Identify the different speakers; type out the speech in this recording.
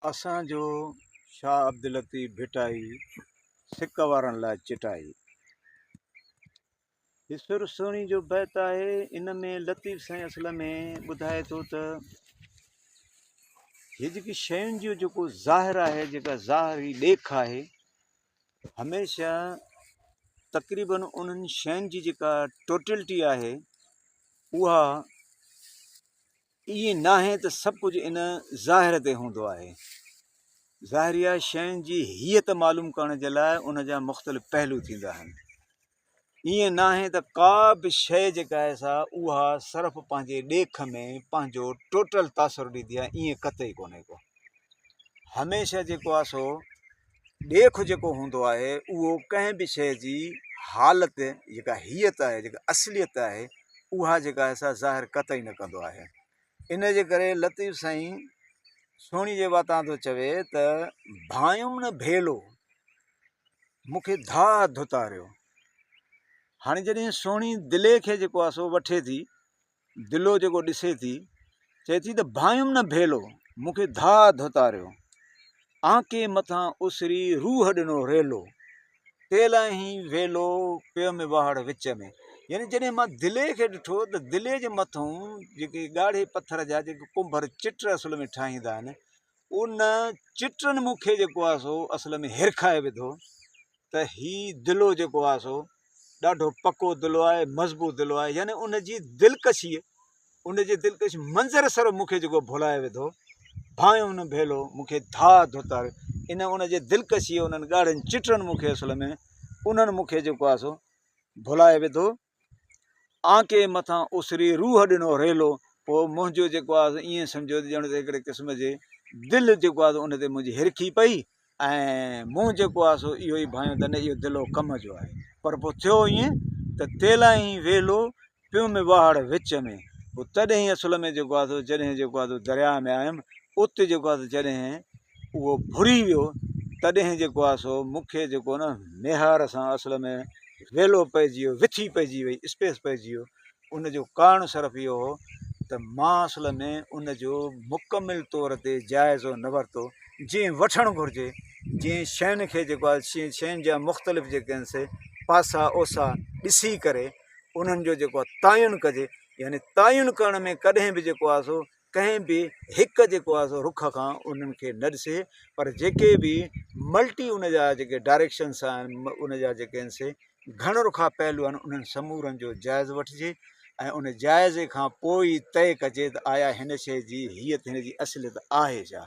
Speaker 1: असांजो शाह अब्दुल लतीफ़ भिटाई सिक वारनि लाइ चिटाई। हीउ सुर सुहिणी जो बैत आहे। इन में लतीफ़ साईं असल में ॿुधाए थो त हीअ जेकी शयुनि जो जेको ज़ाहिर आहे, जेका ज़ाहिरी ॾेख आहे, हमेशह तक़रीबन उन्हनि शयुनि जी जेका टोटलिटी आहे उहा ईअं न आहे त सभु कुझु इन ज़ाहिर ते हूंदो आहे। ज़ाहिरिया शयुनि जी हीयत मालूम करण जे लाइ उन जा मुख़्तलिफ़ पहलू थींदा आहिनि। ईअं न आहे त का बि शइ जेका आहे सा उहा सिर्फ़ु पंहिंजे ॾेख में पंहिंजो टोटल तासुरु ॾींदी आहे, ईअं कतई कोन्हे को। हमेशह जेको आहे सो ॾेख जेको हूंदो आहे उहो कंहिं बि शइ जी हालत जेका हीयत आहे, जेका असलियत आहे, उहा जेका आहे सा ज़ाहिर कतई न कंदो आहे। इन जे करे लतीफ़ साईं सोणी जे वातां थो चवे त भायुमि न भेलो मूंखे धा धुतारियो। हाणे जॾहिं सोणी दिले खे जेको आहे सो वठे थी, दिलो जेको ॾिसे थी, चए थी त भायुमि न भेलो मूंखे धा धुतारियो, आंके मथां उसरी रूह ॾिनो रेलो, तेला ई वेलो पियो में वाहड़ विच में। यानी जॾहिं मां दिले खे ॾिठो त दिले जे मथां जेके ॻाढ़े पत्थर जा जेके कुंभर चिट असल में ठाहींदा आहिनि, उन चिटनि मूंखे जेको आहे सो असल में हिरखाए विधो त हीउ दिलो जेको आहे सो ॾाढो पको दिलो आहे, मज़बूत दिलो आहे। यानी उन जी दिलकशी, उन जे दिलकश मंज़र सर मूंखे जेको भुलाए विधो, भायुमि न भेलो मूंखे धा धुतारियो। इन उन जे दिलकशी, उन्हनि ॻाढ़नि चिटनि मूंखे असल में उन्हनि मूंखे जेको आहे सो भुलाए विधो, आंके मथां उसरी रूह ॾिनो रेलो। पोइ मुंहिंजो जेको आहे ईअं सम्झो ॼण त हिकिड़े क़िस्म जे दिलि जेको आहे उन ते मुंहिंजी हिरखी पई, ऐं मूं जेको आहे सो इहो ई भायो त न इहो दिलो कम जो आहे। पर पोइ थियो ईअं त तेला ई वेलो पियो में वाहड़ विच में। पोइ तॾहिं असल में जेको आहे सो जॾहिं जेको आहे सो दरिया में आयुमि, उते जेको आहे जॾहिं उहो भुरी वियो, तॾहिं जेको आहे सो मूंखे जेको न मेहार सां असल में वेलो पइजी वियो, विथी पइजी वई, स्पेस पइजी वियो। उनजो कारण सिर्फ़ु इहो हो त मां असल में उनजो मुकमिल तौर ते जाइज़ो न वरितो जीअं वठणु घुरिजे। जीअं शयुनि खे जेको आहे शयुनि जा मुख़्तलिफ़ जेके आहिनि से पासा ओसा ॾिसी करे उन्हनि जो जेको आहे तायुन कजे। यानी तायुन करण में कॾहिं बि जेको आहे सो कंहिं बि हिकु जेको आहे सो रुख खां उन्हनि खे न ॾिसे, पर जेके बि मल्टी उन जा जेके डायरेक्शन्स आहिनि, उन जा जेके आहिनि से घण रुखा पहलू आहिनि, उन्हनि समूरनि जो जाइज़ो वठिजे ऐं उन जाइज़े खां पोइ तय कजे त आया हिन शइ जी हीअ हिन जी असलियत आहे छा।